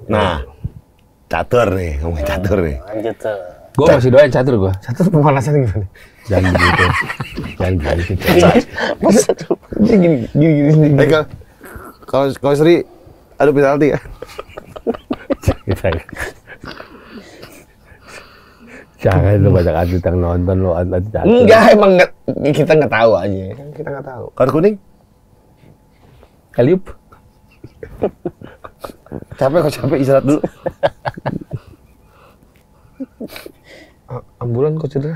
Nah, catur nih, ngomongin catur nih. Lanjut tuh. Gue masih doain catur gue. Catur pemanasan gimana? Jangan gitu. Jangan gitu. Gini. Kalau Sri, aduh penalti ya. Jangan lu banyak atlet yang nonton lu atlet catur. Enggak, emang enggak, kita nggak tahu aja. Kita nggak tahu. Kartu kuning? Kaliup. Capek istirahat dulu. Ambulan kok cedera.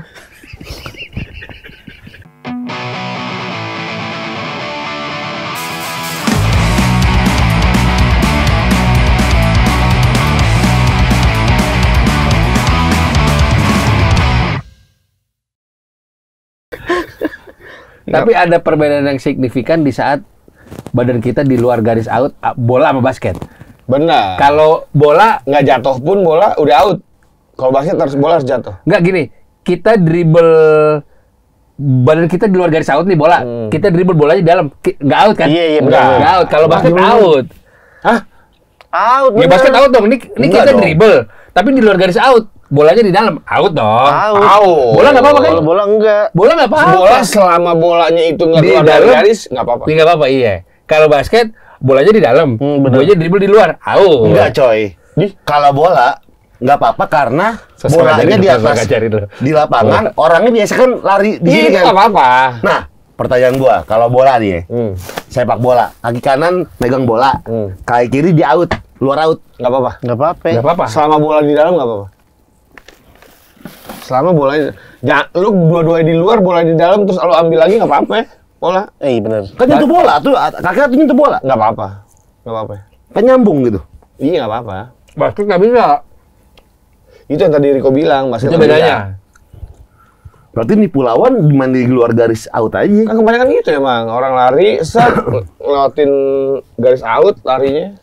Tapi ada perbedaan yang signifikan di saat badan kita di luar garis out bola sama basket. Benar. Kalau bola Nggak jatuh pun bola udah out. Kalau basket harus bola harus jatuh. nggak gini, kita dribble badan kita di luar garis out nih bola. Kita dribble bolanya di dalam, nggak out kan? Iya, Nggak, benar. nggak out. Kalau basket out. Hah? Out, Ya bener. basket out dong. Ini Enggak kita dong. dribble, tapi di luar garis out. Bolanya di dalam, out dong. Out. Bola nggak apa-apa kan? Kalau bola enggak. Bola nggak apa-apa. Bola selama bolanya itu nggak Di keluar dari dalam? garis nggak apa-apa. Nggak apa-apa, iya. Kalau basket, bolanya di dalam, benar. bolanya dribble di luar, out. Enggak, coy. Kalau bola nggak apa-apa karena bolanya di atas di lapangan, orangnya biasa kan lari di sini Iya, kan. nggak apa-apa. Nah, pertanyaan gua, kalau bola nih ya, sepak bola, kaki kanan megang bola, kaki kiri di out, luar out. Nggak apa-apa. Nggak apa-apa. Nggak apa-apa. Selama bola di dalam nggak apa-apa. Selama bolanya, lu dua-duanya di luar, bola di dalam, terus lu ambil lagi nggak apa-apa ya. Bola Bener. Kan nyentuh bola tuh, kaki tuh nyentuh bola. nggak apa-apa, nggak apa-apa. Kan nyambung gitu. Iya nggak apa-apa. Basket nggak bisa. Itu yang tadi Riko bilang, basket Itu nggak bisa. bedanya. Berarti nih lawan main di luar garis out aja. Kan kebanyakan gitu emang, orang lari, lewatin garis out larinya,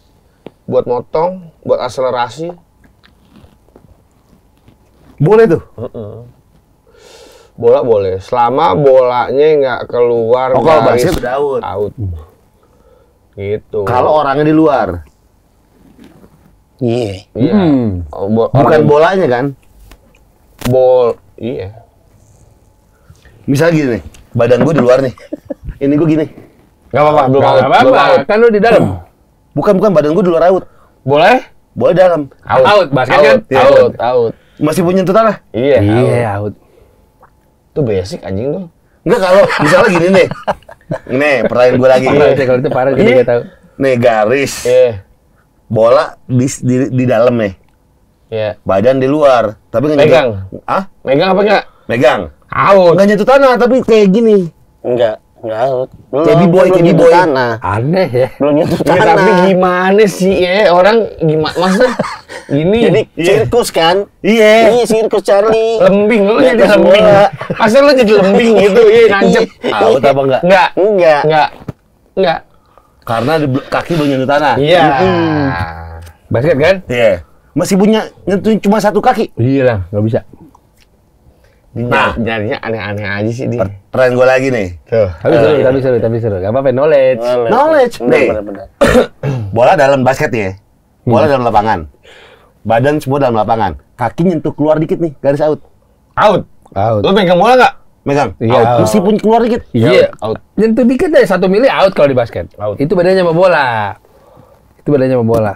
buat motong, buat akselerasi. Boleh tuh. Bola boleh, selama bolanya nggak keluar Oh, kalau garis basket udah out. out. Gitu. Kalau orangnya di luar, Iya. Iya. Oh, bukan bolanya kan? Iya. Misalnya gini nih, badan gue di luar nih. Ini gue gini. Nggak apa-apa, belum out. Nggak Belum apa-apa, out. kan lu di dalam. Bukan badan gue di luar out. Boleh? Boleh dalam. Out, basket kan? Out, out, out. Masih punya nyentuh tanah? Iya, out. Iya, out. Itu basic anjing tuh. Enggak, kalau misalnya gini nih. Nih, pertanyaan gue lagi. Parah sih, kalau itu parah kita nggak tahu. Nih, garis. Iya. Bola di dalam nih. Iya. Badan di luar. Tapi nggak Pegang. nyentuh- Ah? Megang apa enggak? Megang. Out. Nggak nyentuh tanah, tapi kayak gini. Enggak out. Kayak B-boy, kayak nyentuh B-boy. tanah. Aneh ya. Belum nyentuh Ya, tanah. tapi gimana sih ya orang gimana maksudnya gini Jadi sirkus kan? Iya. Iya, sirkus Charlie. lembing lu Di jadi atas lembing. bola. Masa lu jadi lembing gitu iya nancep. Out apa enggak? Enggak. Enggak. Enggak. Karena kaki belum nyentuh tanah. Iya. Basket kan? Iya. Masih punya nyentuh cuma satu kaki. Iya lah, nggak bisa. Nah. Nyarinya aneh-aneh aja sih dia. Pertanyaan gue lagi nih. Tuh. Tapi seru. Gak apa-apa, knowledge. Knowledge. Nih. Bener. Bola dalam basket ya. Bola dalam lapangan. Badan semua dalam lapangan. Kaki nyentuh keluar dikit nih, garis out. Out. Out. Lu pegang bola enggak? Megang. Iya, Out. out. Meskipun keluar dikit. Iya, out. nyentuh dikit deh, 1 mili out kalau di basket. Out. Itu bedanya sama bola. Itu bedanya sama bola.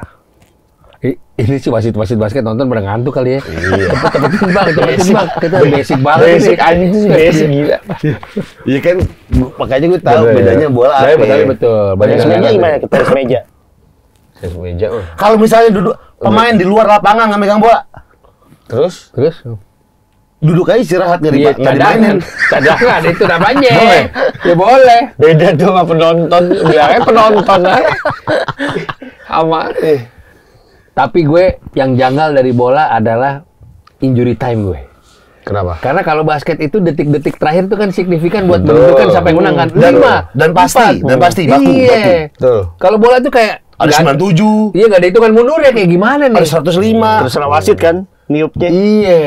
Ini sih wasit basket nonton pada ngantuk kali ya. Iya. Cepetin bang. Kita basic banget Basic ini. anjing tuh basic gila. Iya kan, makanya gue tahu Betul, bedanya iya. bola Tapi apa ya. betul. Tenis Banyak meja gimana? Ke tenis meja. Tenis meja. Kalau misalnya duduk pemain di luar lapangan nggak megang bola, Terus Terus? duduk aja istirahat nggak Iya, nggak dimainin. cadangan itu namanya. Boleh. Ya boleh. beda tuh sama penonton. Bilangnya penonton aja. Sama Tapi gue yang janggal dari bola adalah injury time gue. Kenapa? Karena kalau basket itu detik-detik terakhir itu kan signifikan buat Betul. menentukan siapa yang menang kan. Dan pasti, baku. Iya. Tuh. Kalau bola itu kayak Ada 97, iya nggak ada hitungan mundur ya kayak gimana nih? ada 105. Terserah wasit kan? Niupnya. Iya.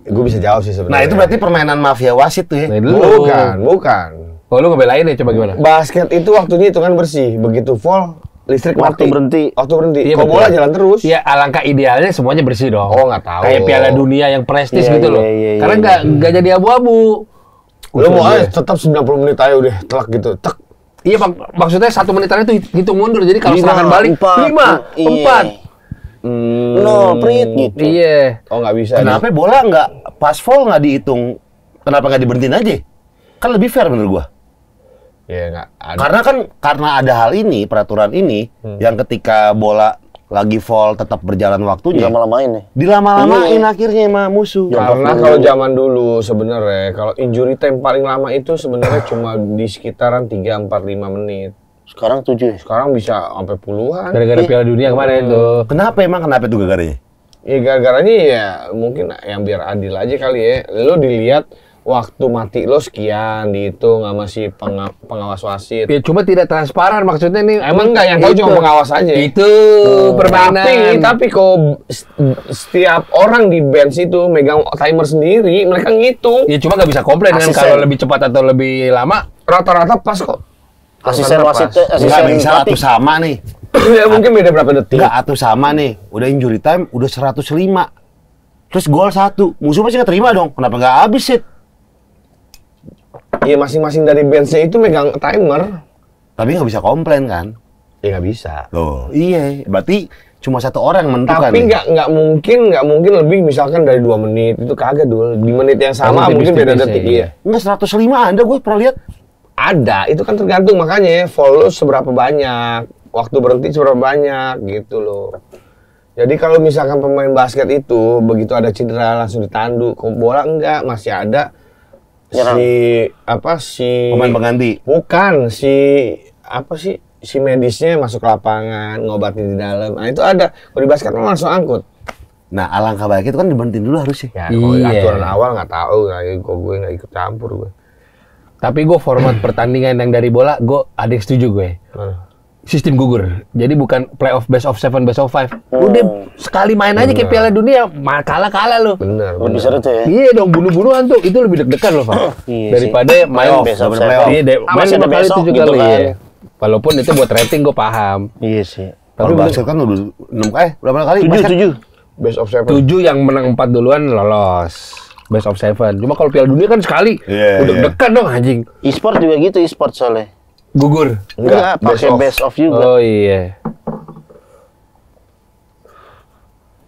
Gue bisa jawab sih sebenarnya. Nah, itu berarti permainan mafia wasit tuh ya. Nah, dulu. bukan. Oh lu ngebelain ya coba gimana? Basket itu waktunya hitungan bersih. Begitu foul listrik Waktu mati. berhenti. Waktu berhenti. Iya, Kalau betul. bola jalan terus. Iya, alangkah idealnya semuanya bersih dong. Oh, nggak tahu. Kayak Piala Dunia yang prestis Iya, gitu loh. iya, Karena nggak jadi abu-abu. Lu mau aja tetap 90 menit aja udah telak gitu. Tek. Iya, maksudnya 1 menitannya itu hitung mundur. Jadi kalau 5, serangan balik 4, 5, 4. No, prit gitu. Iya. Oh, nggak bisa. Kenapa bola nggak pas fall nggak dihitung? Kenapa nggak diberhentiin aja? Kan lebih fair menurut gua. Iya, nggak ada. Karena ada hal ini, peraturan ini, yang ketika bola lagi fall tetap berjalan waktunya, Lama-lamain nih. dilama-lamain akhirnya sama musuh. Karena kalau zaman dulu sebenarnya kalau injury time paling lama itu sebenarnya cuma di sekitaran 3, 4, 5 menit. Sekarang 7 ya? Sekarang bisa sampai puluhan. Gara-gara Piala Dunia kemarin tuh. Kenapa itu gagarnya? Ya gara-garanya ya mungkin yang biar adil aja kali ya. Lo dilihat waktu mati lo sekian dihitung sama si pengawas wasit. Ya, cuma tidak transparan maksudnya nih. Emang enggak, yang tahu Itu. cuma pengawas aja. Itu permainan. Tapi kok setiap orang di bench itu megang timer sendiri, mereka ngitung. Ya cuma nggak bisa komplain kan Asisten. kalau lebih cepat atau lebih lama. Rata-rata pas kok. Asisten wasit, Nggak asisten bisa pelatih. atau sama nih. Ya mungkin beda berapa detik. Nggak atau sama nih. Udah injury time, udah 105. Terus gol 1. Musuh pasti nggak terima dong. Kenapa nggak habis sih? Iya masing-masing dari benchnya itu megang timer. Tapi nggak bisa komplain kan? Ya nggak bisa. Loh, iya. Berarti cuma satu orang yang menentukan. Tapi nih. nggak mungkin lebih misalkan dari 2 menit itu kagak dulu. Di menit yang sama Tapi mungkin beda tipis-tipis detik ya, iya. Nggak 105 ada gue pernah lihat. Ada, itu kan tergantung makanya follow seberapa banyak, waktu berhenti seberapa banyak gitu loh. Jadi kalau misalkan pemain basket itu begitu ada cedera langsung ditandu, kok bola enggak, masih ada si Pemain pengganti. bukan si medisnya masuk ke lapangan ngobatin di dalam. Nah itu ada. Kalau di basket kan langsung angkut. Nah, alangkah baik itu kan diberhentiin dulu harusnya. Ya kalau Iya. aturan awal nggak tahu, gue nggak ikut campur gue. Tapi gue format pertandingan yang dari bola, ada yang setuju gue. Sistem gugur. Jadi bukan playoff best of 7, best of 5. Udah sekali main aja kayak Piala Dunia, kalah lo. Bener. Lebih seru tuh ya. Iya dong, bunuh-bunuhan tuh. Itu lebih deg-degan loh, Pak. Iya Daripada main Best of double 7. playoff. Iya, main Masih ada 5 kali besok 7 gitu kali. kan. Iya. Walaupun itu buat rating gue paham. Iya sih. Kalau basket kan udah 6 berapa kali? 7. Best of 7. 7 yang menang 4 duluan lolos. Best of 7. Cuma kalau Piala Dunia kan sekali. Iya, Udah iya. deg-degan dong anjing. E-sport juga gitu, e-sport soalnya. Gugur. Enggak, pakai best of juga. Oh iya.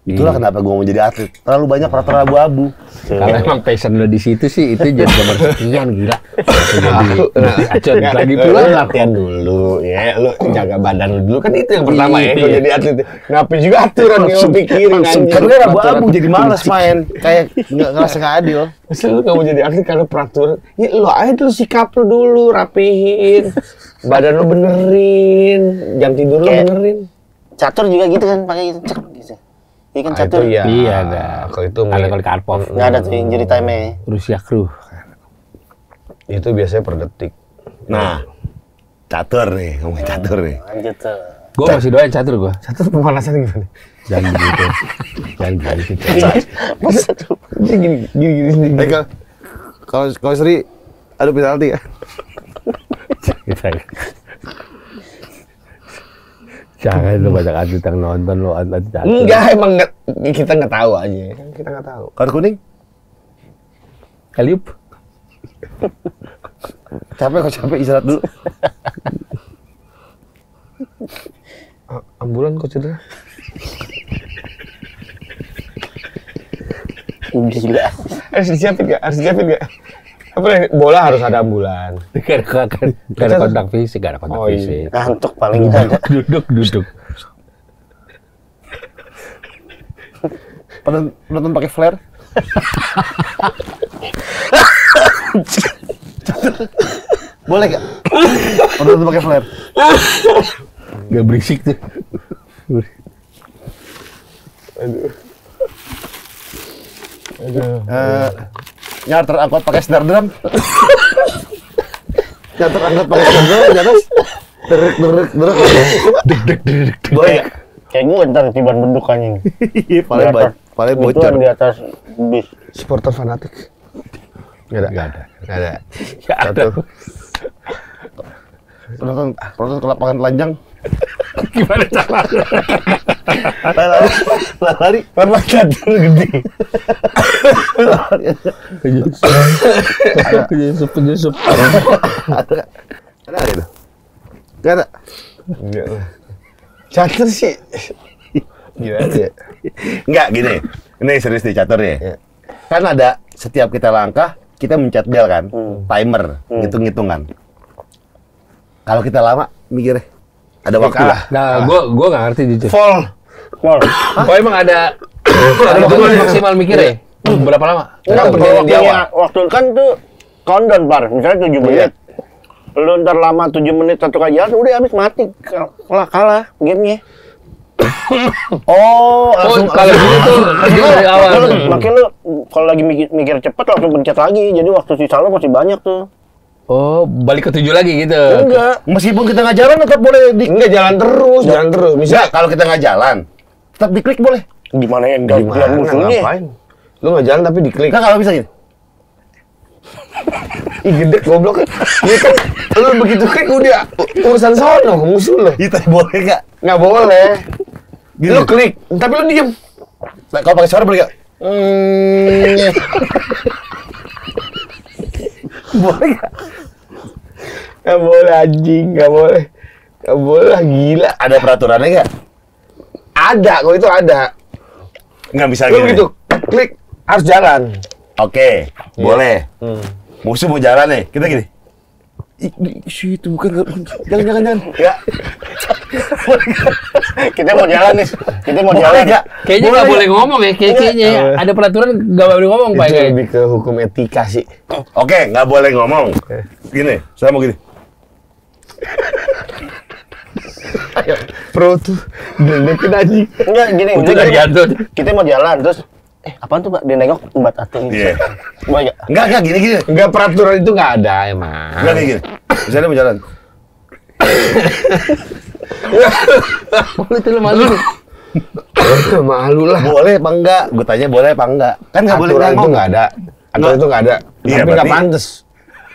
Itulah kenapa gue mau jadi atlet. Terlalu banyak peraturan abu-abu. Kalau emang passion lo di situ sih, itu jadi nomor sekian gila. Jadi acot lagi pula. latihan dulu ya, lu jaga badan lu dulu kan itu yang pertama ya Iya. kalau jadi atlet. Ngapain juga aturan yang lu pikirin anjing. Karena abu-abu jadi malas main. Kayak nggak ngerasa nggak adil. Masa lu nggak mau jadi atlet karena peraturan? Ya lu aja dulu sikap lu dulu rapihin, badan lu benerin, jam tidur lu Kayak- benerin. Catur juga gitu kan, pakai gitu. Cek gitu. Iya kan Ah, catur. itu ya. Iya ada. Kalau itu Ada kali Karpov. Nggak ada tuh injury time-nya. Rusia Crew. itu biasanya per detik. Nah, catur nih, ngomongin catur nih. Lanjut tuh. Gue masih doain catur gue. Satu pemanasan gimana? Jangan gitu. Jangan gitu. Masa tuh? Dia gini sendiri. Kalau Sri, aduh penalti ya. Jangan lu banyak atlet yang nonton lu atlet catur. Enggak, emang nggak, kita nggak tahu aja. Kan kita nggak tahu. Kartu kuning? Kaliup. Capek istirahat dulu. Ambulan kok cedera? Gila. Harus disiapin nggak? Apa nih? Bola harus ada ambulan. Gak ada kontak fisik, gak ada kontak Oh, iya. fisik. Ngantuk paling ada. Duduk. Penonton pakai flare? Boleh gak? Penonton pakai flare? Gak berisik tuh. Nyarter angkot pakai snare drum. Nyarter angkot pakai snare drum di atas. Derek. Boleh nggak? Kayak gue ntar tiban beduk anjing. Paling bocor. Gituan di atas bis. Supporter fanatik. Nggak ada. Gak ada. Penonton ke lapangan telanjang. Gimana cara? Lari. Lompat catur gede. Penyusup. Ada itu? Gak ada. Enggak lah. Catur sih. Gila ya. Enggak gini. Ini serius nih catur nih. Iya. Kan ada setiap kita langkah kita mencet bel kan, timer, hitung-hitungan. Kalau kita lama mikirnya ada waktu lah. Nah, gua nggak ngerti jujur. Fall. Oh emang ada waktu maksimal mikirnya? Berapa lama? Enggak, berdiri di awal. waktu kan tuh countdown, Par. Misalnya 7 menit. Lu ntar lama 7 menit satu kali jalan, udah habis mati. Kalah gamenya. Oh, langsung kalau gitu tuh dari awal. Makanya lu kalau lagi mikir cepet langsung pencet lagi. Jadi waktu sisa lu masih banyak tuh. Oh, balik ke 7 lagi gitu. Enggak. meskipun kita nggak jalan tetap boleh Enggak, jalan terus. Bisa kalau kita nggak jalan tetap diklik boleh. Gimana yang enggak Gimana, musuhnya? ngapain? Lu nggak jalan tapi diklik. Kan kalau bisa gini. Ih, gede goblok. Ini kan lu begitu klik udah urusan sono musuh lu. Itu boleh nggak? Nggak boleh. Gini. Lu klik, tapi lu diem. Nah, kalau pakai suara boleh nggak? Boleh nggak? Nggak boleh anjing, nggak boleh. Nggak boleh, gila. Ada peraturannya nggak? Ada, kok itu ada. Nggak bisa Lu gini. begitu klik harus jalan. Oke, boleh. Musuh mau jalan nih, kita gini. Itu bukan jangan. Ya. Kita mau jalan nih. Kita mau Boleh jalan. nggak? Kayaknya nggak boleh ngomong ya, kayaknya ya. Ada peraturan nggak boleh ngomong Pak. Itu lebih ke hukum etika sih. Oke, nggak boleh ngomong. Gini, saya mau gini. Pro tuh dedekin anjing. Enggak gini, Itu dari gantung. kita mau jalan terus apaan tuh, Pak? Dia nengok embat ating. Iya. Boleh enggak? Enggak gini. Enggak, peraturan itu nggak ada emang. Enggak kayak gini. Misalnya mau jalan. Boleh tuh lu malu. Malu lah. Boleh apa enggak? Gue tanya boleh apa enggak? Kan nggak boleh Aturan itu ngomong. nggak ada. Aturan itu nggak ada. Iya, Tapi nggak berarti- pantas.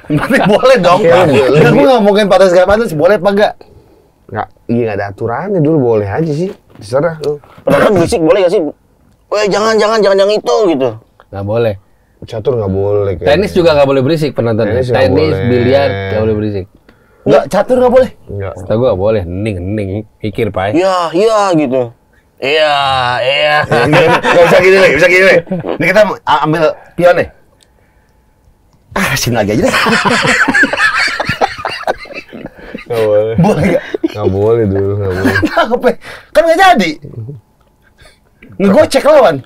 Berarti boleh dong. Iya, boleh. Kan gue ngomongin pantas nggak pantas, boleh apa enggak? Nggak, iya nggak ada aturannya dulu, boleh aja sih. Terserah lu. Penonton berisik boleh gak sih? Weh, jangan itu gitu. Nggak boleh. Catur nggak boleh. kayaknya. Tenis juga nggak boleh berisik penonton. Tenis nggak Tenis, boleh. biliar nggak boleh berisik. Enggak, catur nggak boleh. Nggak. Setahu gua nggak boleh. Hening, mikir Pak. Iya gitu. Iya. Nggak bisa gini nih, bisa gini nih. Ini kita ambil pion nih. Sini lagi aja deh. Nggak boleh. Boleh nggak? Nggak boleh dulu, nggak boleh. Kenapa? Kan nggak jadi. Ngegocek lawan.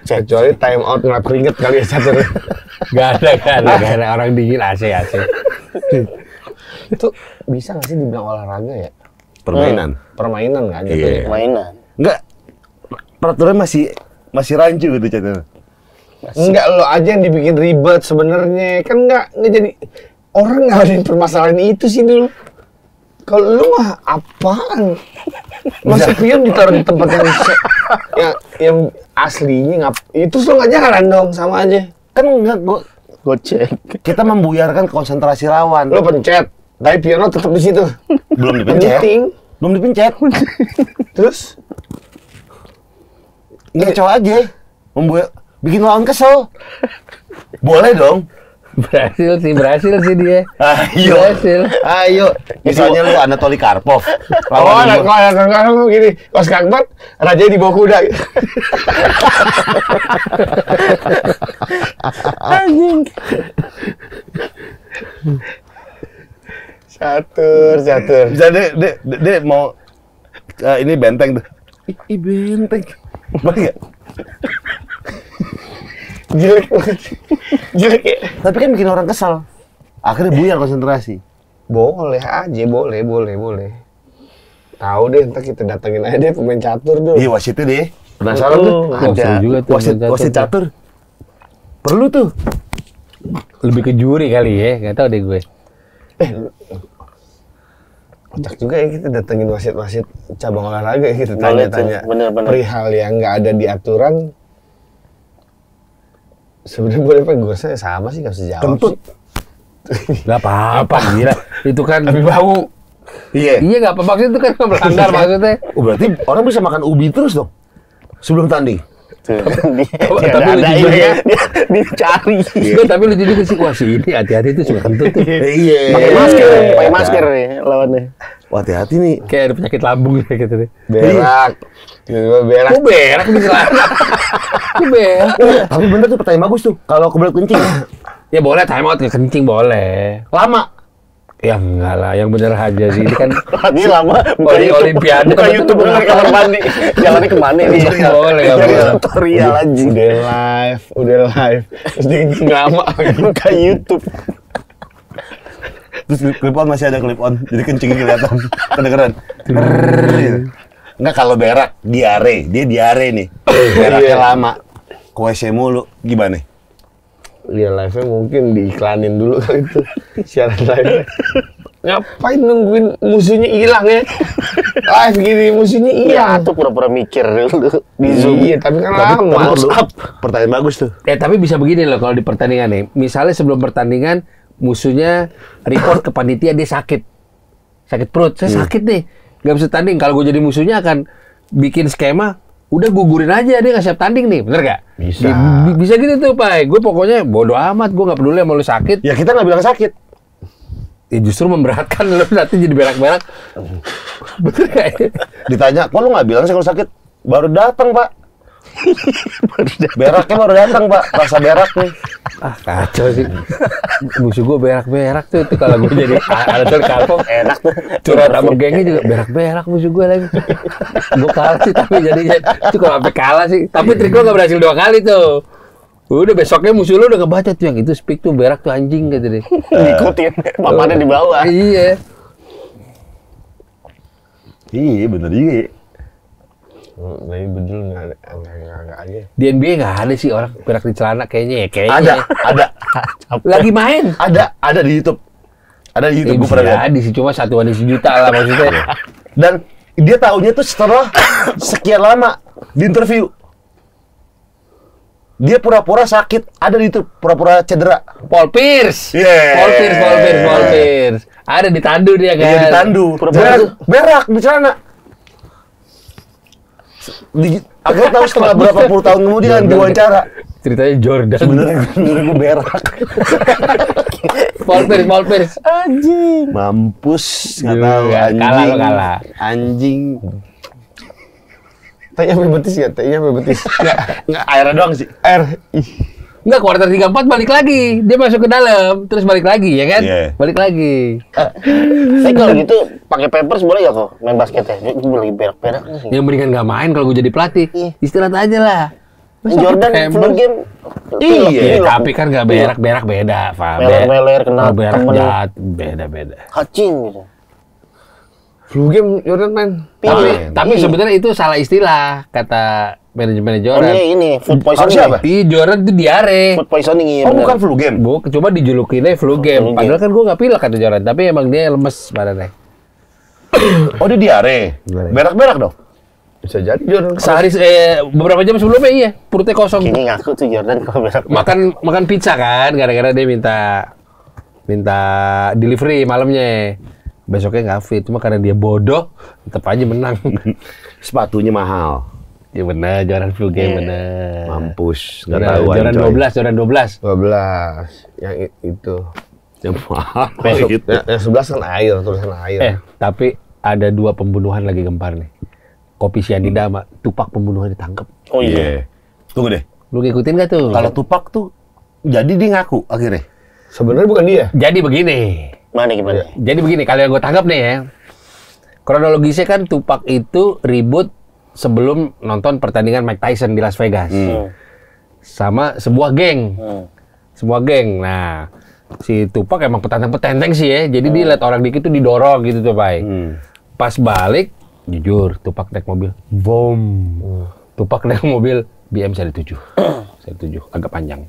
Kecuali time out ngelap keringet kali ya catur. Gak ada orang dingin AC. Itu bisa nggak sih dibilang olahraga ya? Permainan. Permainan kan? Iya. jatuhnya. Mainan. Enggak. Peraturan masih rancu gitu catur. Enggak, lo aja yang dibikin ribet sebenarnya. Kan nggak jadi orang ngadain permasalahan itu sih dulu. Kalau lu mah apaan? Masa pion ditaruh di tempat yang aslinya itu lo nggak jalan dong, sama aja. Kan enggak Gocek. kita membuyarkan konsentrasi lawan. Lo pencet, tapi pion lo tetap di situ. Belum dipencet. Penting. Belum dipencet. Terus Ngaco aja. Bikin lawan kesel. Boleh dong. Berhasil sih dia. Ayo. Berhasil. Ayo. Misalnya lu Anatoly Karpov. oh, kalau gini, Kos Kakbat, raja di bawah kuda. Anjing. Catur. Bisa dia mau ini benteng tuh. Ih benteng. Boleh nggak? Jelek banget. Jelek ya. Tapi kan bikin orang kesel. Akhirnya buyar konsentrasi. Boleh aja, boleh. Tahu deh, ntar kita datengin aja deh pemain catur dulu. Iya wasitnya deh. Penasaran tuh. Wah, seru juga tuh Wasit catur. Perlu tuh. Lebih ke juri kali ya, nggak tahu deh gue. Kocak juga ya kita datengin wasit-wasit cabang olahraga ya, kita Boleh tanya-tanya tuh, bener-bener. perihal yang nggak ada di aturan. Sebenarnya boleh apa? Gue sama sih nggak bisa jawab Kentut. sih. Gak apa-apa, gila. Itu kan Tapi bau. Iya. Iya nggak apa maksudnya itu kan melanggar maksudnya. Oh, berarti orang bisa makan ubi terus dong sebelum tanding. Tapi ada lucu ini juga. dia cari. Enggak, tapi lucu juga sih. Wah si ini hati-hati tuh suka kentut tuh. Iya. Pakai masker nih lawannya. Wah, hati-hati nih. Kayak ada penyakit lambung gitu deh. Berak. Tiba-tiba berak. Kok berak di celana? Kok berak? Tapi bener tuh pertanyaan bagus tuh. Kalau kebelet kencing Ya boleh time out kencing boleh. lama. Ya enggak lah, yang bener aja sih. Ini kan Ini lama bukan di YouTube. Olimpiade, Bukan teman-teman. YouTube bukan kamar mandi. Jalannya kemana nih? Nggak boleh, nggak Jadi boleh. tutorial aja. Udah live. Terus dia kencing lama. Bukan YouTube. Terus clip on masih ada clip on. Jadi kencingnya kelihatan. Kedengeran. Enggak kalau berak, diare. Dia diare nih. Beraknya lama. Ke WC mulu. Gimana? Dia live-nya mungkin diiklanin dulu kali itu. Siaran live. Ngapain nungguin musuhnya hilang ya? Live gini musuhnya Iya, hilang. tuh pura-pura mikir dulu di Zoom. Iya, tapi kan Tapi lama. close up. Pertanyaan bagus tuh. tapi bisa begini loh kalau di pertandingan nih. Misalnya sebelum pertandingan musuhnya report ke panitia dia sakit. Sakit perut, saya sakit nih. Nggak bisa tanding. Kalau gue jadi musuhnya akan bikin skema, udah gugurin aja dia nggak siap tanding nih. Bener nggak? Bisa. Bisa gitu tuh, Pak. Gue pokoknya bodo amat, gue nggak peduli sama lu sakit. Ya kita nggak bilang sakit. Ya justru memberatkan lu nanti jadi berak-berak. Bener nggak ya? Ditanya, kok lu nggak bilang sih kalau sakit? Baru datang, Pak. Beraknya baru datang, Pak. Rasa berak nih. Ah kacau sih. Musuh gue berak-berak tuh kalau gue jadi ada tuh kalpong Enak tuh. curhat sama gengnya juga berak-berak musuh gue lagi. Gue kalah sih tapi jadinya itu kalau sampai kalah sih. Tapi trik gue nggak berhasil 2 kali tuh. Udah besoknya musuh lu udah ngebaca tuh yang itu speak tuh berak tuh anjing gitu deh. Ngikutin papannya di bawah. Iya. Iya, bener juga. Tapi betul nggak ada. Di NBA nggak ada sih orang berak di celana kayaknya ya kayaknya. Ada. Lagi main. Ada di YouTube. Ada di YouTube, gue pernah lihat. Ada sih cuma satuan di sejuta lah maksudnya. Dan dia taunya tuh setelah sekian lama di interview. Dia pura-pura sakit, ada di YouTube, pura-pura cedera. Paul Pierce. Yeah. Paul Pierce. Ada ditandu dia kan. Iya, ditandu. Berak di celana. Akhirnya tahu setelah berapa puluh tahun kemudian diwawancara. Ceritanya Jordan. Sebenarnya gue berak. Paul Pierce. Anjing. Mampus, nggak Iya, tahu anjing. kalah lo, kalah. Anjing. Tanya sampai betis ya, tanya sampai betis. Nggak airnya doang sih. Air. Ih. Enggak, kuarter 3-4 balik lagi. Dia masuk ke dalam, terus balik lagi, ya kan? Iya. Balik lagi. Tapi kalau gitu pakai Pampers boleh ya kok main basketnya? Gue lagi berak-berak nih. Yang mendingan nggak main kalau gue jadi pelatih. Iya. Istirahat aja lah. Masa Jordan pakai flu game. Iya, tapi kan nggak berak-berak beda, Pak. Meler-meler kena Kalau berak temen. jahat, beda-beda. Kacing gitu. Flu game Jordan main. Tapi sebetulnya itu salah istilah kata manajemen Oh Jordan. iya ini food Harusnya poisoning. apa? Iya, Jordan itu diare. Food poisoning iya. Oh, bener. bukan flu game. Bu, coba dijulukinnya flu game. Padahal kan gue nggak pilek kata Jordan, tapi emang dia lemes badannya. Oh, dia diare. Berak-berak dong. Bisa jadi Jordan. Sehari beberapa jam sebelumnya iya, perutnya kosong. Kini ngaku tuh Jordan kalau berak. Makan pizza kan, gara-gara dia minta delivery malamnya. Besoknya nggak fit, cuma karena dia bodoh, tetap aja menang. Sepatunya mahal. Ya benar, Jordan flu game benar. Mampus, nggak Benar, tahu. Jordan 12. 12. Yang itu. Yang mahal. Masuk, Gitu. yang 11 kan air, tulisan air. Tapi ada 2 pembunuhan lagi gempar nih. Kopi Cyanida sama Tupac pembunuhan ditangkap. Oh iya. Tunggu deh. Lu ngikutin gak tuh? Kalau Tupac tuh jadi dia ngaku akhirnya. Sebenarnya bukan dia. Jadi begini. Mana gimana? Jadi begini, kalau yang gue tangkap nih ya. Kronologisnya kan Tupac itu ribut sebelum nonton pertandingan Mike Tyson di Las Vegas. Sama sebuah geng. Sebuah geng. Nah, si Tupac emang petantang-petenteng sih ya. Jadi dia lihat orang dikit tuh didorong gitu tuh, Pak. Pas balik, jujur, Tupac naik mobil. Boom. Tupac naik mobil BM seri 7. Seri 7, agak panjang.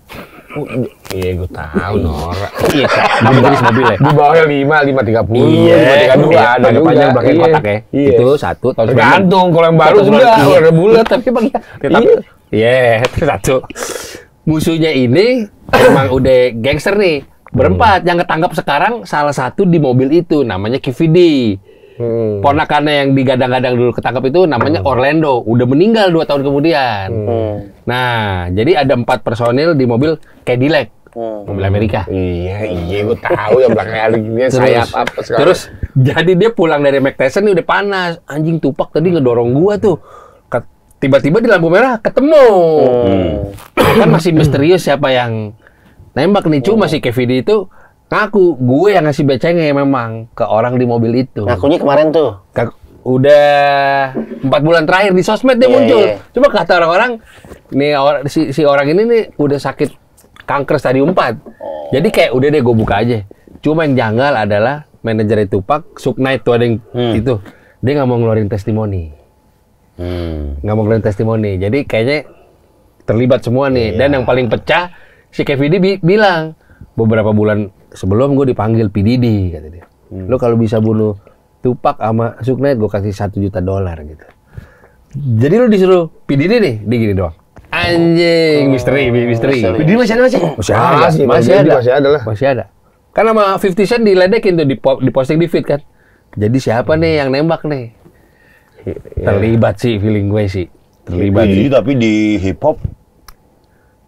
Iya, gue tahu norak. Iya, Kak. Gue jenis mobilnya. Di bawahnya 5, 530, Iya, 532 ada agak juga. panjang belakang Iya. kotak ya. Iya. Itu satu tahun Tergantung, kalau yang baru udah udah bulat. tapi bang Iya. iya itu satu. Musuhnya ini emang udah gangster nih. Berempat. Yang ketangkap sekarang salah satu di mobil itu namanya Kividi. Ponakannya yang digadang-gadang dulu ketangkap itu namanya Orlando. Udah meninggal 2 tahun kemudian. Nah, jadi ada 4 personil di mobil Cadillac. Mobil Amerika. Iya, gue tahu yang belakangnya sayap apa sekarang. Terus jadi dia pulang dari McTyson nih udah panas. Anjing Tupac tadi ngedorong gua tuh. Tiba-tiba di lampu merah ketemu. Kan masih misterius siapa yang nembak nih. Cuma si Kevin itu ngaku gue yang ngasih becengnya memang ke orang di mobil itu. Ngakunya kemarin tuh. Udah 4 bulan terakhir di sosmed dia muncul. Cuma kata orang-orang nih si orang ini nih udah sakit kanker stadium 4. Jadi kayak udah deh gue buka aja. Cuma yang janggal adalah manajer Tupac, Suge Knight tuh ada yang itu. Dia nggak mau ngeluarin testimoni. Nggak mau ngeluarin testimoni. Jadi kayaknya terlibat semua nih. Dan yang paling pecah si Kevin bilang beberapa bulan sebelum gue dipanggil P. Diddy kata dia. Lo kalau bisa bunuh Tupac sama Suge Knight gue kasih $1 juta gitu. Jadi lo disuruh P. Diddy nih, dia gini doang. Anjing, misteri. P. Diddy masih ada? Masih ada. Kan sama 50 Cent diledekin tuh di posting di feed kan. Jadi siapa nih yang nembak nih? Terlibat sih feeling gue sih. Terlibat sih. Tapi di hip hop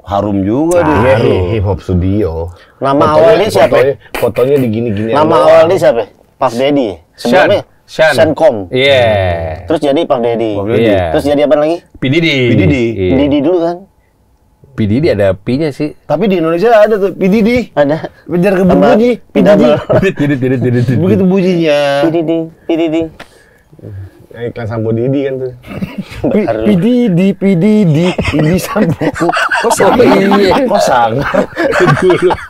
harum juga deh. Hip hop studio. Nama awalnya siapa? Fotonya digini-gini. Nama awalnya siapa? Puff Daddy. Sebelumnya Sencom. Iya. Terus jadi Puff Daddy. Iya. Terus jadi apa lagi? P. Diddy. P. Diddy dulu kan? P. Diddy ada P-nya sih. Tapi di Indonesia ada tuh P. Diddy. Ada. Bener kebunyi P. Diddy. Begitu bunyinya. P. Diddy. Iklan sampo Didi kan tuh. P. Diddy, ini sampo. Kok sangar?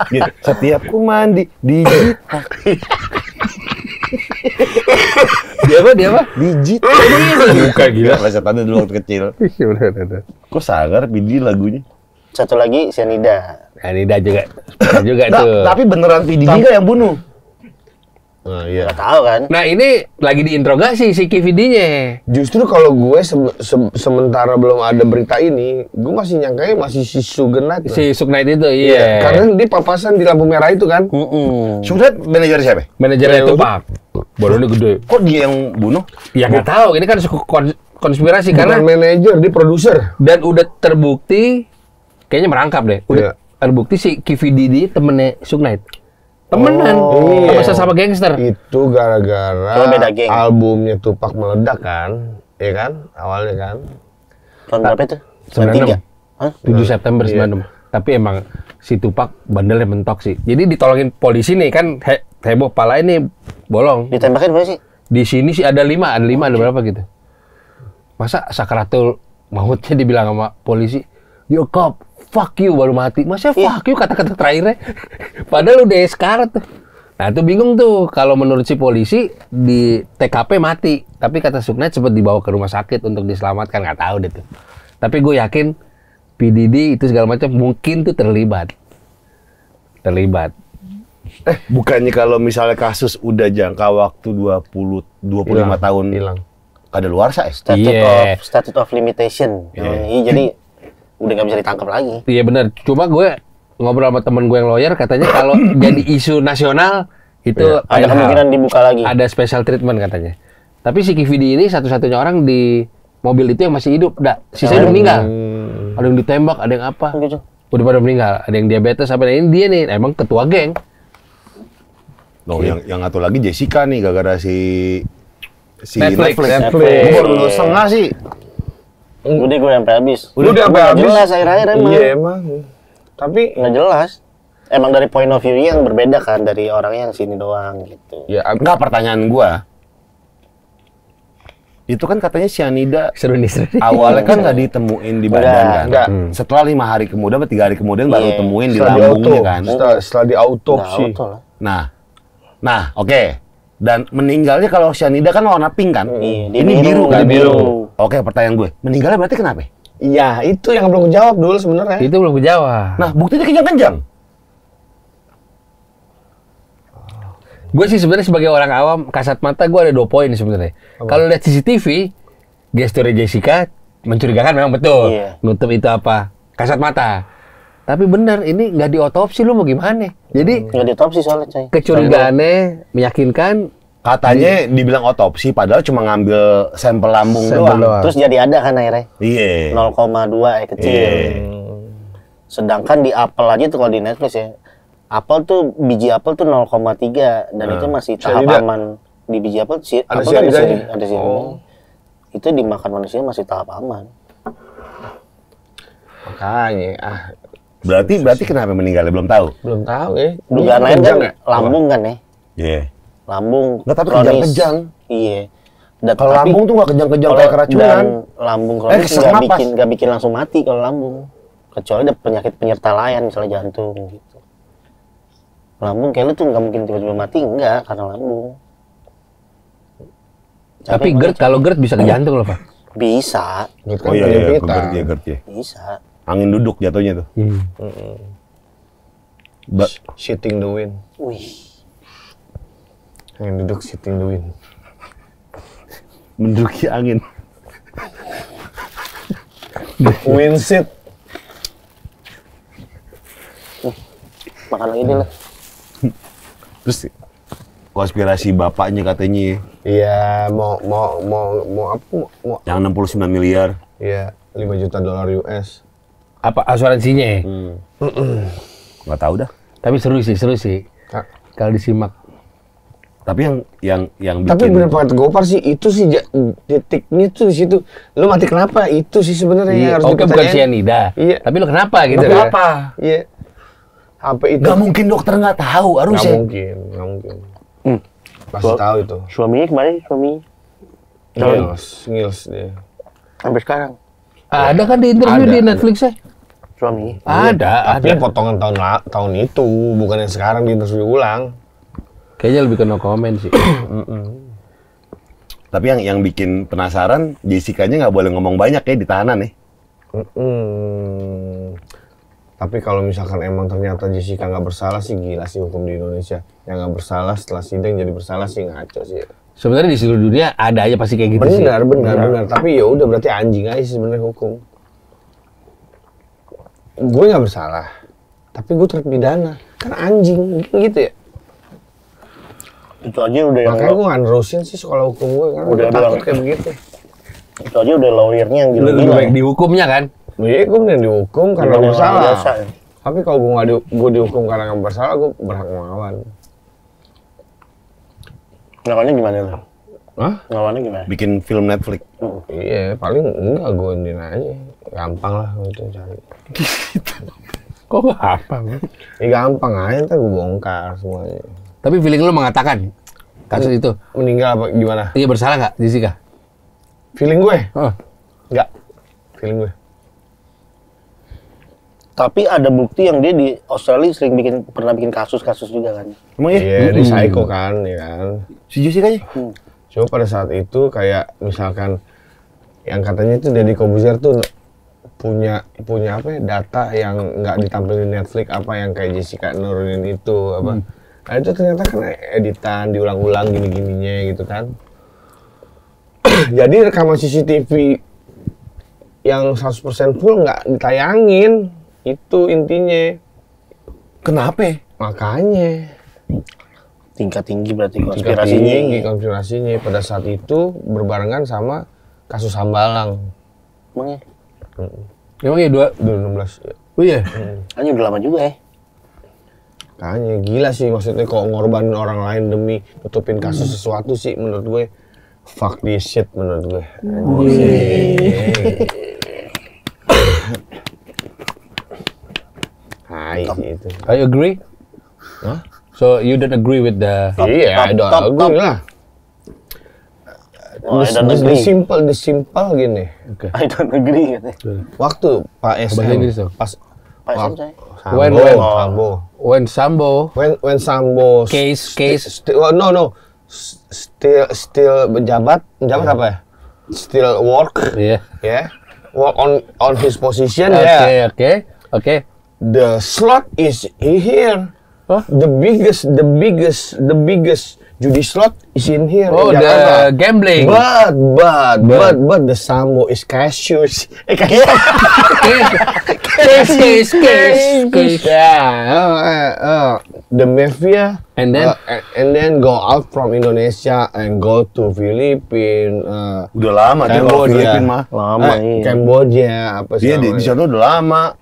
Gitu. Setiap ku mandi, digit. Dia apa? Digit. Bukan gila. Plesetannya dulu waktu kecil. Udah. Kok sangar P. Diddy lagunya? Satu lagi Cyanida. Anida juga tuh. Tapi beneran P. Diddy nggak yang bunuh? Nah, iya. Nggak tahu kan? Nah ini lagi diinterogasi si Kividi-nya. Justru kalau gue sementara belum ada berita ini, gue masih nyangkanya masih si Suge Knight. Si Suge Knight itu, iya. Karena dia papasan di lampu merah itu kan. Suge Knight manajer siapa? Manajernya Tupac. Badannya gede. Kok dia yang bunuh? Ya nggak tahu. Ini kan konspirasi karena manajer, dia produser. dan udah terbukti, kayaknya merangkap deh. Udah terbukti si Kividi temennya Suge Knight. Temenan, sama gangster. Itu gara-gara beda geng. albumnya Tupac meledak kan, ya kan, awalnya kan. Tahun berapa itu? 96. 93. 7 September 96. Tapi emang si Tupac bandelnya mentok sih. Jadi ditolongin polisi nih kan heboh pala ini bolong. Ditembakin berapa sih? Di sini sih ada 5 ada berapa gitu. Masa sakratul mautnya dibilang sama polisi, "You cop, fuck you," baru mati. Masa fuck you kata-kata terakhirnya? Padahal udah sekarat tuh. Nah itu bingung tuh, kalau menurut si polisi di TKP mati. Tapi kata Suge Knight sempat dibawa ke rumah sakit untuk diselamatkan, nggak tahu deh tuh. Tapi gue yakin P. Diddy itu segala macam mungkin tuh terlibat. Bukannya kalau misalnya kasus udah jangka waktu 25 tahun hilang. kadaluarsa Statute of limitation. Jadi udah nggak bisa ditangkap lagi. Iya benar. Cuma gue ngobrol sama temen gue yang lawyer, katanya kalau jadi isu nasional itu ada kemungkinan dibuka lagi. Ada special treatment katanya. Tapi si Kividi ini satu-satunya orang di mobil itu yang masih hidup. Sisanya udah meninggal. Ada yang ditembak, ada yang apa. Gitu. Udah pada meninggal. Ada yang diabetes, sampai ini dia nih emang ketua geng. Yang satu lagi Jessica nih, gara-gara si Netflix. Gue baru setengah sih. Udah gue sampai habis. Udah sampai habis. Jelas akhir-akhir emang. Iya emang. Tapi nggak jelas. Emang dari point of view yang berbeda kan dari orangnya yang sini doang gitu. Ya enggak, pertanyaan gua. Itu kan katanya cyanida Seru nih. awalnya kan nggak ditemuin di badan kan. enggak. Setelah 5 hari kemudian atau 3 hari kemudian baru Iya. temuin di setelah lambungnya kan. Setelah diautopsi. Nah, auto lah. Nah, oke. Dan meninggalnya kalau cyanida kan warna pink kan? Iya, dia Ini biru kan? biru. Oke, pertanyaan gue. Meninggalnya berarti kenapa? Iya, itu yang belum kejawab dulu sebenarnya. Itu belum kejawab. Nah, buktinya kencang-kencang. Gue sih sebenarnya sebagai orang awam, kasat mata gue ada 2 poin sebenarnya. Kalau lihat CCTV, gesturnya Jessica mencurigakan memang betul. Iya. Nutup itu apa? Kasat mata. Tapi bener, ini nggak diotopsi, lu mau gimana? Jadi Nggak diotopsi soalnya, coy. kecurigaannya meyakinkan. Katanya dibilang otopsi, padahal cuma ngambil sampel lambung Sampel doang. doang. Terus jadi ada kan akhirnya. Iya. 0,2 kecil. Iya. Sedangkan di apel aja tuh kalau di Netflix ya. Apel tuh biji apel tuh 0,3 dan itu masih tahap Cyanida. aman. Di biji apel Ada apel kan cyanidanya? ada cyanidanya. Itu dimakan manusia masih tahap aman. Makanya, Berarti kenapa meninggalnya belum tahu? belum tahu ya. Dugaan lain kan Kejang ya? lambung kan ya. Iya. Lambung. Nggak, tapi kronis. kejang-kejang. Iya. Kalau lambung tuh nggak kejang-kejang kalau kayak keracunan. dan lambung kronis sesak napas. nggak bikin langsung mati kalau lambung. Kecuali ada penyakit penyerta lain misalnya jantung gitu. Lambung kayak lu tuh nggak mungkin tiba-tiba mati enggak karena lambung. Tapi GERD, kalau GERD bisa ke jantung loh, Pak. Bisa, Oh iya, iya, GERD ya. bisa. Angin duduk jatuhnya tuh. Shitting the wind. Wih, Yang duduk shitting the wind. Menduduki angin. Wind sit. makan lagi deh lah. Terus konspirasi bapaknya katanya Iya, mau apa? Mau yang 69 miliar. Iya, $5 juta US. Apa asuransinya ya? Nggak tahu dah. Tapi seru sih. Kak. Kalau disimak. Tapi yang Tapi bikin bener banget Gopar sih, itu sih titiknya tuh di situ. Lu mati kenapa? Itu sih sebenarnya yang harus Oke, bukan dipertanyain. cyanida. Iya. Tapi lo kenapa gitu? Tapi kan? apa? Iya. Sampai itu. Nggak mungkin dokter nggak tahu Nggak harusnya. mungkin. Pasti tahu itu. Suaminya kemarin suami Ngils dia. sampai sekarang Ada kan di interview Ada. di Netflix ya? suami. Ada. Tapi yang potongan tahun itu, bukan yang sekarang di interview ulang. Kayaknya lebih ke no comment sih. Tapi yang bikin penasaran, Jessica-nya nggak boleh ngomong banyak ya di tahanan nih. Tapi kalau misalkan emang ternyata Jessica nggak bersalah sih, gila sih hukum di Indonesia. Yang nggak bersalah setelah sidang jadi bersalah sih, ngaco sih. Sebenarnya di seluruh dunia ada aja pasti kayak gitu sih. Benar. Tapi ya udah berarti anjing aja sih sebenarnya hukum. Gue nggak bersalah, tapi gue terpidana karena anjing gitu ya. Itu aja udah yang Makanya gue nggak nerusin sih sekolah hukum gue karena Udah gue takut bilang. kayak begitu. itu aja udah lawyernya yang Lu lebih gila-gila. baik dihukumnya kan? Iya, gue mending dihukum karena Dibanding gue orang bersalah. biasa, ya. Tapi kalau gue dihukum karena nggak bersalah, gue berhak melawan. Ngelawannya gimana lo? Hah? Ngelawannya gimana? Bikin film Netflix. Iya, paling enggak gue indin aja. Gampang lah gitu cari. Kok gak apa? Ya gampang aja, ntar gue bongkar semuanya. Tapi feeling lu mengatakan kasus itu. Meninggal apa gimana? Iya bersalah nggak Jessica? Feeling gue? Oh. Enggak. Feeling gue. Tapi ada bukti yang dia di Australia sering pernah bikin kasus-kasus juga kan. Emang ya? Iya, dia psycho kan, ya kan. Si Jessica-nya? Cuma pada saat itu kayak misalkan yang katanya itu Deddy Corbuzier tuh punya apa ya, data yang nggak ditampilin Netflix, apa yang kayak Jessica nurunin itu apa. Nah itu ternyata kan editan diulang-ulang gini-gininya gitu kan. Jadi rekaman CCTV yang 100% full nggak ditayangin, itu intinya. Kenapa? Makanya Tingkat tinggi berarti tingkat konspirasinya. tinggi konspirasinya pada saat itu berbarengan sama kasus Hambalang Emang ya? Emang ya 2016 ya. Oh iya. Hanya udah lama juga ya. Kayaknya gila sih, maksudnya kok ngorbanin orang lain demi nutupin kasus sesuatu sih menurut gue fuck this shit menurut gue. Hai itu. I agree. Hah? So you don't agree with the Iya, top, udah top. agree lah. Oh, I don't agree. The simple gini. I don't agree katanya. Waktu Pak SM, Bahasa Inggris dong. pas Pak Sam saya. Sambo, When- Sambo. when Sambo When Sambo Case. no still menjabat apa ya? Still work, Iya. ya. Work on his position Oke, ya. oke. The slot is here. The biggest judi slot is in here. Oh, in Jakarta. the gambling. But the Sambo is cashews. Case. Yeah. The mafia. And then? And then go out from Indonesia and go to Philippines. Udah lama dia kalau Filipina mah. Lama, iya. Cambodia apa sih? Iya di sana udah lama.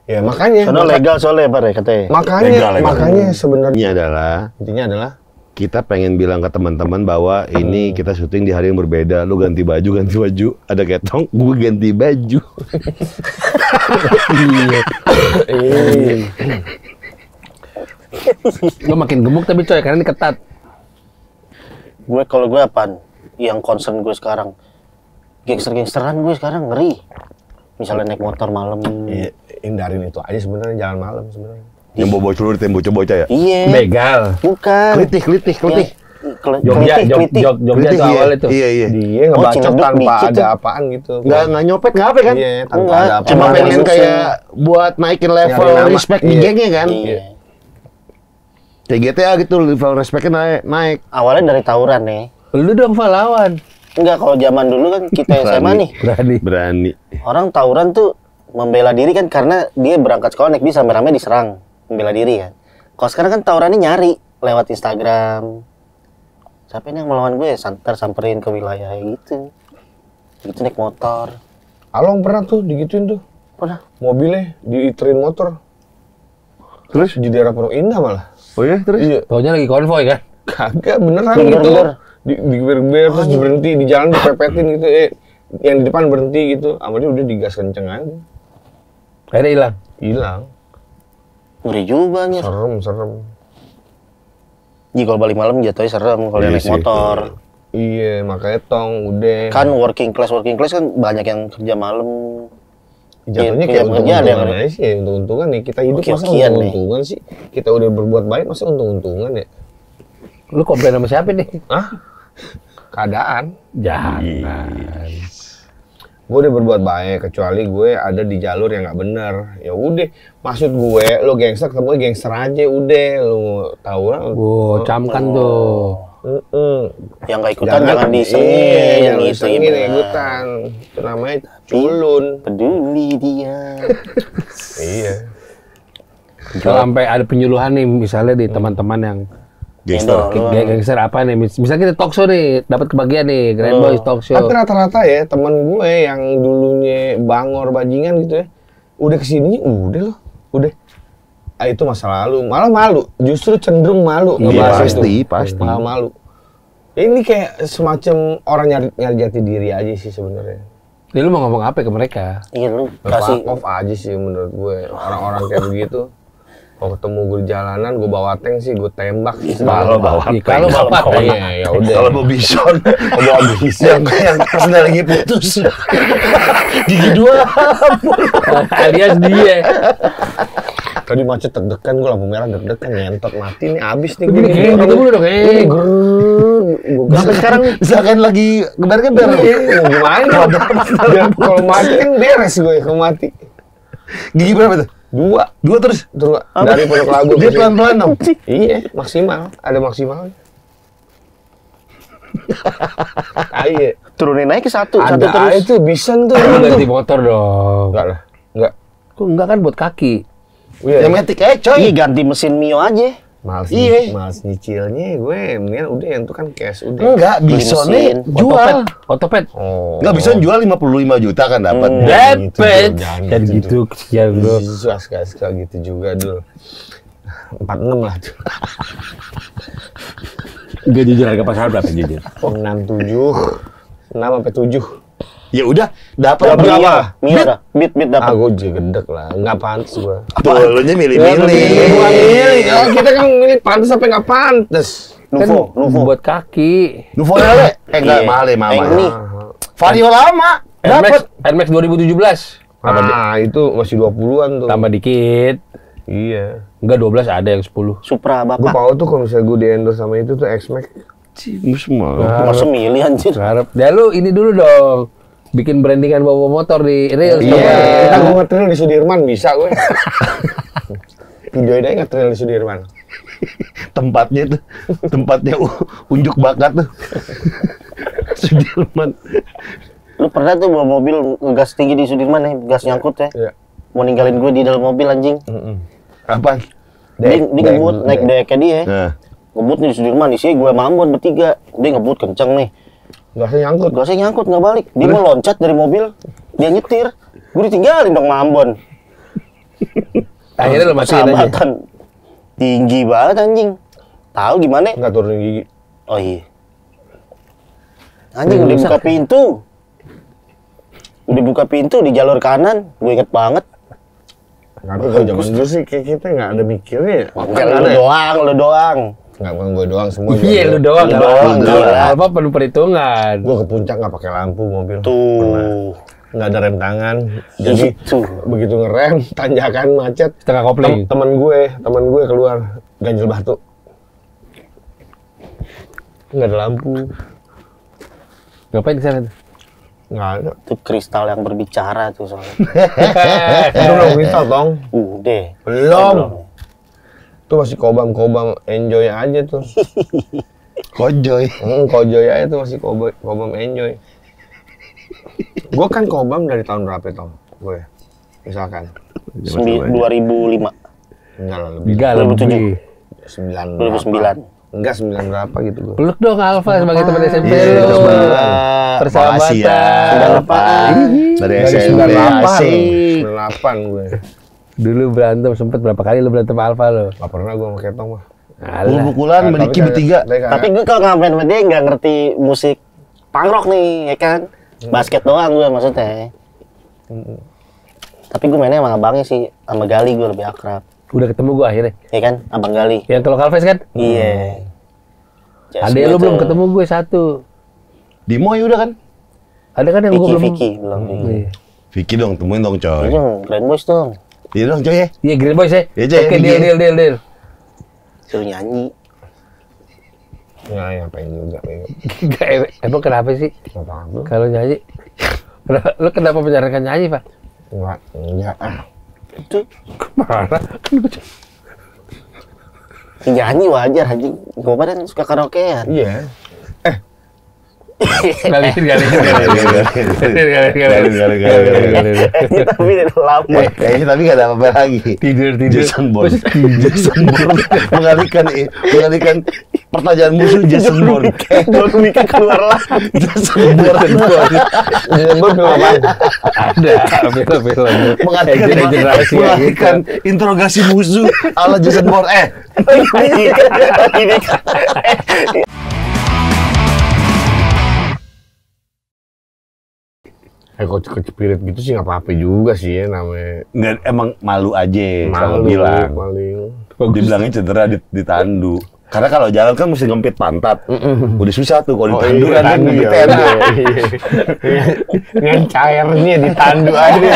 Ya makanya. Karena legal soalnya Pak ya katanya. Legal. Makanya sebenarnya Ini adalah intinya adalah kita pengen bilang ke teman-teman bahwa ini kita syuting di hari yang berbeda. Lu ganti baju. Ada ketong, gue ganti baju. Lo makin gemuk tapi coy, karena ini ketat. Kalau gue apaan? Yang concern gue sekarang. Gangster-gangsteran gue sekarang ngeri. Misalnya naik motor malam. Iya, hindarin itu aja sebenarnya, jalan malam sebenarnya. Yang bawa celurit, yang bocah-bocah ya? Iya. Begal. Bukan. Kelitih. Jogja Kelitih, itu awal itu. Iya. Dia ngebacot Cineduk tanpa dikit ada tuh. apaan gitu. Nggak nyopet, nggak apa kan? Iya, tanpa Enggak, ada apa. Cuma Emang pengen ada kayak buat naikin level Nyari nama. respect di Iya. gengnya kan? Iya. Kayak GTA gitu, level respectnya naik. Awalnya dari tawuran nih. Lu dong lawan. Enggak, kalau zaman dulu kan kita SMA nih. Berani. Orang tawuran tuh membela diri kan karena dia berangkat sekolah naik bis rame-rame diserang. Membela diri kan. Kalau sekarang kan tawurannya nyari lewat Instagram. Siapa ini yang melawan gue? Samperin ke wilayah gitu. Gitu naik motor. Along pernah tuh digituin tuh. Pernah. Mobilnya diiterin motor. Terus di daerah Pondok Indah malah. Oh iya, terus? Iya. Taunya lagi konvoy kan? Kagak beneran Bener-bener. gitu. Digeber-geber terus berhenti di jalan dipepetin gitu. Yang di depan berhenti gitu. Sama dia udah digas kenceng aja. Akhirnya hilang. Hilang. Ngeri juga nih. Serem. Jadi kalau balik malam jatuhnya serem kalau Iya naik sih. motor. Iya, makanya tong udah. Kan working class kan banyak yang kerja malam. Jatuhnya Iya, kayak kerja ada yang untung-untungan aja sih, ya, untung-untungan nih. Kita hidup masa Hoki-hokian nih. untung-untungan sih? Kita udah berbuat baik masa untung-untungan ya? Lu komplain sama siapa nih? Hah? Keadaan. Jangan. Gue udah berbuat baik, kecuali gue ada di jalur yang nggak benar. Ya udah, maksud gue, lo gangster ketemu gangster aja, udah lo tawuran. Camkan tuh. Yang nggak ikutan jangan disengin, yang itu disengin ikutan. Itu namanya culun. Peduli dia. Iya. Kalau sampai ada penyuluhan nih, misalnya di teman-teman yang Gangster. gangster apa nih? Misalnya kita talk show nih, dapat kebagian nih, Grand Boys talk show. Tapi rata-rata ya temen gue yang dulunya bangor bajingan gitu ya, udah kesini udah loh, udah. Itu masa lalu, malah malu, justru cenderung malu. Iya, ngebahas pasti. Malah malu. Ini kayak semacam orang nyari jati diri aja sih sebenarnya. Jadi lu mau ngomong apa ke mereka? Iya lu Kasih kasih off aja sih menurut gue, orang-orang kayak begitu. Kalau ketemu gue di jalanan, gue bawa tank sih, gue tembak. Kalau bawa Kalau bapak Iya, ya udah. Kalau mau bison, bawa bison. Yang pas udah lagi putus. Gigi dua. alias dia. Tadi macet deg-degan, gue lampu merah deg-degan, ngentot mati nih, abis nih gue. Gitu dulu dong, Gue sampai sekarang Misalkan lagi gebar-gebar. mau gimana? Kalau mati kan beres gue, kalau mati. Gigi berapa tuh? Dua Terus? dari Pondok Labu. Dia pelan-pelan dong. Iya, maksimal. Ada maksimalnya. Ayo. turunin aja ke satu Ada terus. itu bisa tuh. Lu ganti motor dong. Enggak lah. Enggak. Kok enggak kan buat kaki? Yang metik aja coy. Iya ganti mesin Mio aja. Males, Iya. males nyicilnya gue, mendingan udah yang itu kan cash udah. Enggak, Beli bisonnya mesin. jual. Otopet. Oh. Enggak, bison jual 55 juta kan dapat. Depet. Jangan Dan gitu kesian bro. Suka gitu juga dulu. 46 lah tuh. Enggak jujur harga pasaran berapa jujur? 6 sampai 7. Ya udah, dapat Berapa? berapa? Mio dah. Beat dapat. Ah, gue juga gedek lah. Enggak pantas gue. Tuh, lu nya milih-milih. Kalau kita kan milih pantas sampai nggak pantas. Nuvo. Buat kaki. Nuvo le. Enggak Iya. mahal ya mama. Yang ini. Vario lama. Dapat. NMAX 2017. Ah, itu masih 20-an tuh. Tambah dikit. Iya. Enggak 12 ada yang 10. Supra Gue bapak. mau tuh kalau misalnya gue di-endorse sama itu tuh X-Max. Semua. Masa milih anjir. Harap. Ya lu ini dulu dong. Bikin brandingan bawa motor di Reels. Iya, kita gue ngetril di Sudirman bisa gue. Videoin aja nggak trail di Sudirman. Tempatnya tuh, tempatnya unjuk bakat tuh. Sudirman. Lu pernah tuh bawa mobil ngegas tinggi di Sudirman nih, gas nyangkut ya. Iya. Mau ninggalin gue di dalam mobil anjing. Apaan? Dia ngebut naik deknya dia. Nah, Ngebut nih di Sudirman, isinya gue sama Ambon bertiga. Dia ngebut kenceng nih. Gasnya nyangkut. Gasnya nyangkut nggak balik. Dia mau loncat dari mobil, dia nyetir. Gue ditinggalin dong sama Ambon. Akhirnya lo matiin aja. Persahabatan tinggi banget anjing. Tahu gimana? Nggak turunin gigi. Oh iya. Anjing udah buka pintu. Udah buka pintu di jalur kanan, gue inget banget. Nggak tahu kalau zaman dulu sih kayak kita nggak ada mikirnya. Ya. Kan lu doang. Nggak bukan gue doang semua. Iya, lu doang. Lu doang, gila. Apa penuh perhitungan. Gue ke puncak nggak pakai lampu mobil. Tuh. Nggak ada rem tangan. Jadi Tuh. begitu ngerem, tanjakan macet. Setengah kopling. Temen gue keluar ganjil batu. Nggak ada lampu. Ngapain ke sana tuh? Nggak ada. Itu kristal yang berbicara tuh soalnya. Itu belum kristal tong. Udah. Belum. Itu masih kobam enjoy aja tuh. kojoy. Kojoy aja tuh masih kobam enjoy. Gue kan kobam dari tahun berapa tong? Gue misalkan 2005. enggak lah lebih. Enggak, 2007. 9 2009. Enggak 9 berapa gitu gue. Peluk dong Alfa sebagai teman SMP Iya, lo. coba. Persahabatan. Makasih ya. Dari SMP. 98. Asik. 98 gue. Dulu berantem sempet berapa kali lu berantem sama Alfa lo? Gak pernah gue sama Ketong mah. Alah. Pukul-pukulan, Mediki bertiga. Tapi gue kalau ngapain sama dia nggak ngerti musik punk rock nih, ya kan? Basket doang gue maksudnya. Tapi gue mainnya sama abangnya sih, sama Gali gue lebih akrab. Udah ketemu gua akhirnya. Ya kan, Abang Gali. Yang ke Local Fest kan? Iya. Adek lu belum ketemu gue satu. Di Moy udah kan? Ada kan yang gua belum. Vicky belum. Iya. Vicky dong, temuin dong coy. Itu Grand Boys dong. Iya dong coy ya. Iya Green Boys ya. Iya, Jay. Oke, deal. Suruh nyanyi. Nggak ngapain juga. Enggak, emang kenapa sih Nggak apa-apa. kalau nyanyi? Lu kenapa menyarankan nyanyi, Pak? Enggak. Itu Marah. nyanyi wajar anjing. Gue kan suka karaokean. Iya. Galiin. Tapi lama. Kayaknya tapi gak ada apa-apa lagi. Tidur. Jason Bourne. Jason Bourne mengalihkan pertanyaan musuh Jason Bourne. John Wick keluar lah. Jason Bourne. Jason Bourne film apaan? Ada film-film. Mengalihkan interogasi musuh ala Jason Bourne. Ini Coach Spirit gitu sih nggak apa-apa juga sih ya namanya. Nggak, emang malu aja kalau Malu bilang. paling. Dibilangnya cedera ditandu. Karena kalau jalan kan mesti ngempit pantat. Udah susah tuh kalau ditandu kan ngempit tenda. Yang cairnya ditandu aja.